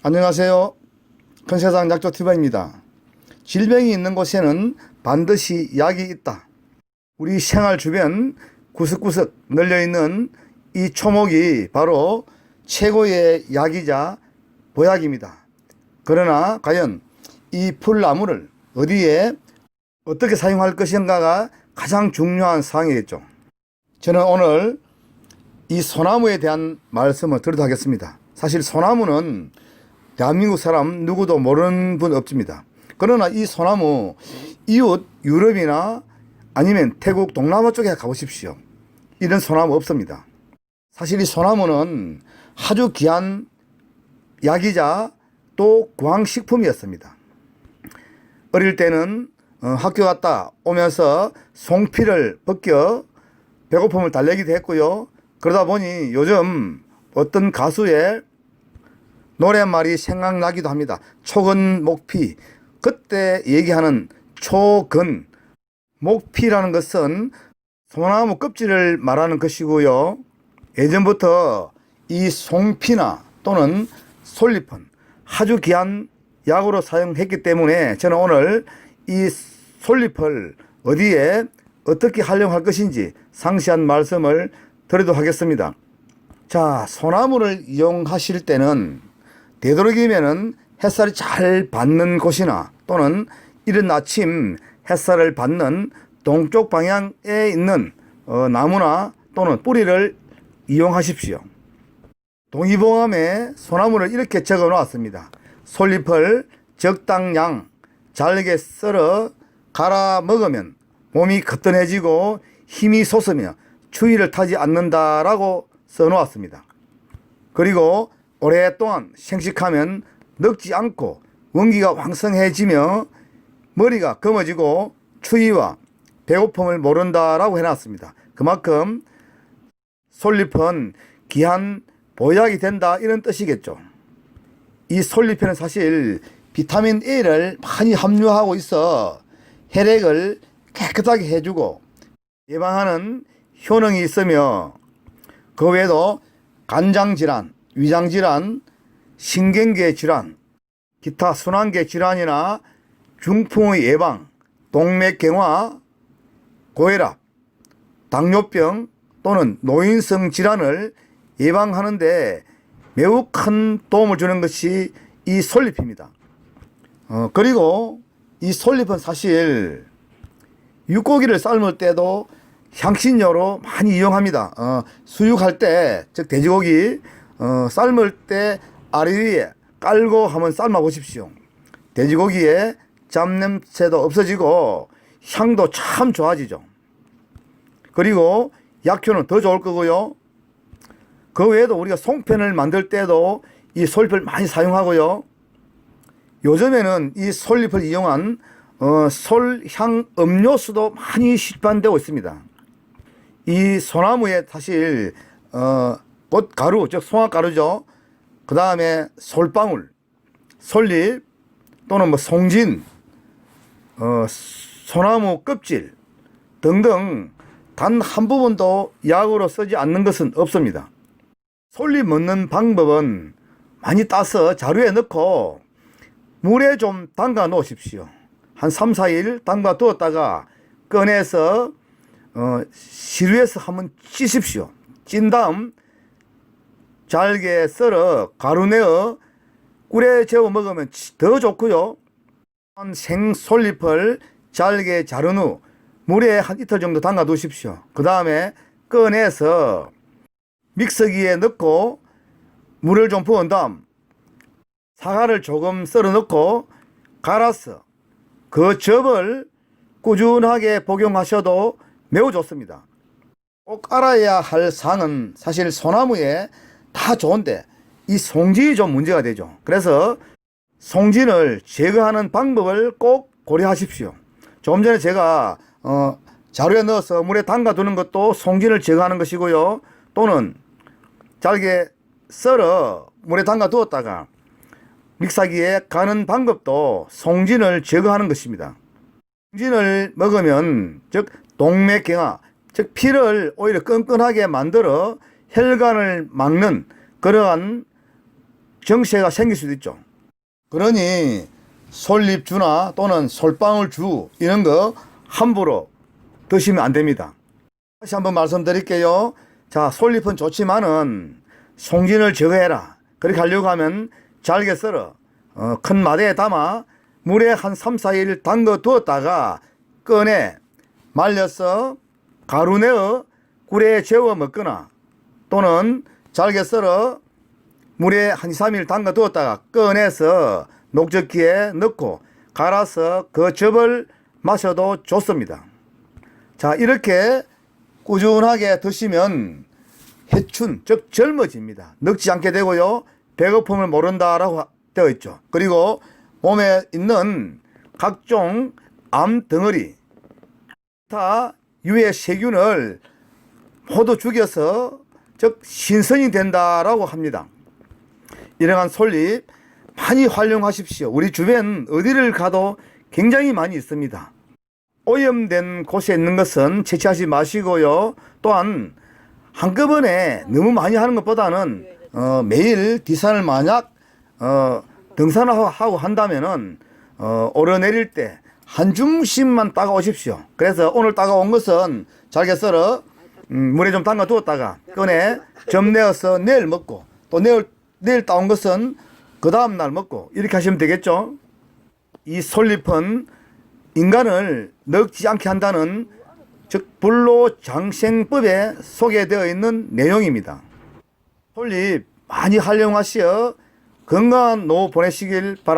안녕하세요. 큰세상 약초TV입니다. 질병이 있는 곳에는 반드시 약이 있다. 우리 생활 주변 구석구석 널려있는 이 초목이 바로 최고의 약이자 보약입니다. 그러나 과연 이 풀나무를 어디에 어떻게 사용할 것인가가 가장 중요한 사항이겠죠. 저는 오늘 이 소나무에 대한 말씀을 드리도록 하겠습니다. 사실 소나무는 대한민국 사람 누구도 모르는 분 없습니다. 그러나 이 소나무 이웃 유럽이나 아니면 태국 동남아 쪽에 가보십시오. 이런 소나무 없습니다. 사실 이 소나무는 아주 귀한 약이자 또 구황식품이었습니다. 어릴 때는 학교 갔다 오면서 송피를 벗겨 배고픔을 달래기도 했고요. 그러다 보니 요즘 어떤 가수의 노랫말이 생각나기도 합니다. 초근 목피. 그때 얘기하는 초근 목피라는 것은 소나무 껍질을 말하는 것이고요. 예전부터 이 송피나 또는 솔잎은 아주 귀한 약으로 사용했기 때문에 저는 오늘 이 솔잎을 어디에 어떻게 활용할 것인지 상세한 말씀을 드리도록 하겠습니다. 자, 소나무를 이용하실 때는 되도록이면은 햇살이 잘 받는 곳이나 또는 이른 아침 햇살을 받는 동쪽 방향에 있는 나무나 또는 뿌리를 이용하십시오. 동의보감에 소나무를 이렇게 적어 놓았습니다. 솔잎을 적당량 잘게 썰어 갈아 먹으면 몸이 거뜬해지고 힘이 솟으며 추위를 타지 않는다라고 써 놓았습니다. 그리고 오랫동안 생식하면 늙지 않고 원기가 왕성해지며 머리가 검어지고 추위와 배고픔을 모른다라고 해놨습니다. 그만큼 솔잎은 귀한 보약이 된다 이런 뜻이겠죠. 이 솔잎에는 사실 비타민 A를 많이 함유하고 있어 혈액을 깨끗하게 해주고 예방하는 효능이 있으며 그 외에도 간장질환, 위장질환, 신경계 질환, 기타 순환계 질환이나 중풍의 예방, 동맥경화, 고혈압, 당뇨병 또는 노인성 질환을 예방하는 데 매우 큰 도움을 주는 것이 이 솔잎입니다. 그리고 이 솔잎은 사실 육고기를 삶을 때도 향신료로 많이 이용합니다. 수육할 때, 즉 돼지고기 삶을 때 아래 위에 깔고 한번 삶아 보십시오. 돼지고기에 잡냄새도 없어지고 향도 참 좋아지죠. 그리고 약효는 더 좋을 거고요. 그 외에도 우리가 송편을 만들 때도 이 솔잎을 많이 사용하고요. 요즘에는 이 솔잎을 이용한 솔향 음료수도 많이 시판되고 있습니다. 이 소나무에 사실 꽃가루, 즉 송화가루죠. 그 다음에 솔방울, 솔잎 또는 뭐 송진, 소나무 껍질 등등 단 한 부분도 약으로 쓰지 않는 것은 없습니다. 솔잎 먹는 방법은 많이 따서 자루에 넣고 물에 좀 담가 놓으십시오. 한 3, 4일 담가 두었다가 꺼내서 시루에서 한번 찌십시오. 찐 다음 잘게 썰어 가루 내어 꿀에 재워 먹으면 더 좋고요. 생솔잎을 잘게 자른 후 물에 한 이틀 정도 담가 두십시오. 그 다음에 꺼내서 믹서기에 넣고 물을 좀 부은 다음 사과를 조금 썰어 넣고 갈아서 그 즙을 꾸준하게 복용하셔도 매우 좋습니다. 꼭 알아야 할 사항은 사실 소나무에 다 좋은데 이 송진이 좀 문제가 되죠. 그래서 송진을 제거하는 방법을 꼭 고려하십시오. 조금 전에 제가 자루에 넣어서 물에 담가 두는 것도 송진을 제거하는 것이고요. 또는 잘게 썰어 물에 담가 두었다가 믹서기에 가는 방법도 송진을 제거하는 것입니다. 송진을 먹으면 즉 동맥경화, 즉 피를 오히려 끈끈하게 만들어 혈관을 막는 그러한 정체가 생길 수도 있죠. 그러니 솔잎주나 또는 솔방울주 이런 거 함부로 드시면 안 됩니다. 다시 한번 말씀드릴게요. 자, 솔잎은 좋지만은 송진을 제거해라. 그렇게 하려고 하면 잘게 썰어 큰 마대에 담아 물에 한 3, 4일 담궈 두었다가 꺼내 말려서 가루 내어 꿀에 재워 먹거나 또는 잘게 썰어 물에 한 2, 3일 담궈 두었다가 꺼내서 녹젓기에 넣고 갈아서 그 즙을 마셔도 좋습니다. 자, 이렇게 꾸준하게 드시면 해춘, 즉 젊어집니다. 늙지 않게 되고요. 배고픔을 모른다라고 되어 있죠. 그리고 몸에 있는 각종 암 덩어리, 기타 유해 세균을 모두 죽여서 즉 신선이 된다라고 합니다. 이러한 솔잎 많이 활용하십시오. 우리 주변 어디를 가도 굉장히 많이 있습니다. 오염된 곳에 있는 것은 채취하지 마시고요. 또한 한꺼번에 너무 많이 하는 것보다는 매일 디산을 만약 등산을 하고 한다면은 오르내릴 때 한 줌씩만 따가 오십시오. 그래서 오늘 따가 온 것은 잘게 썰어 물에 좀 담가 두었다가 꺼내 점 내어서 내일 먹고 또 내일 따온 것은 그 다음날 먹고 이렇게 하시면 되겠죠. 이 솔잎은 인간을 늙지 않게 한다는 즉 불로장생법에 소개되어 있는 내용입니다. 솔잎 많이 활용하시어 건강한 노후 보내시길 바랍니다.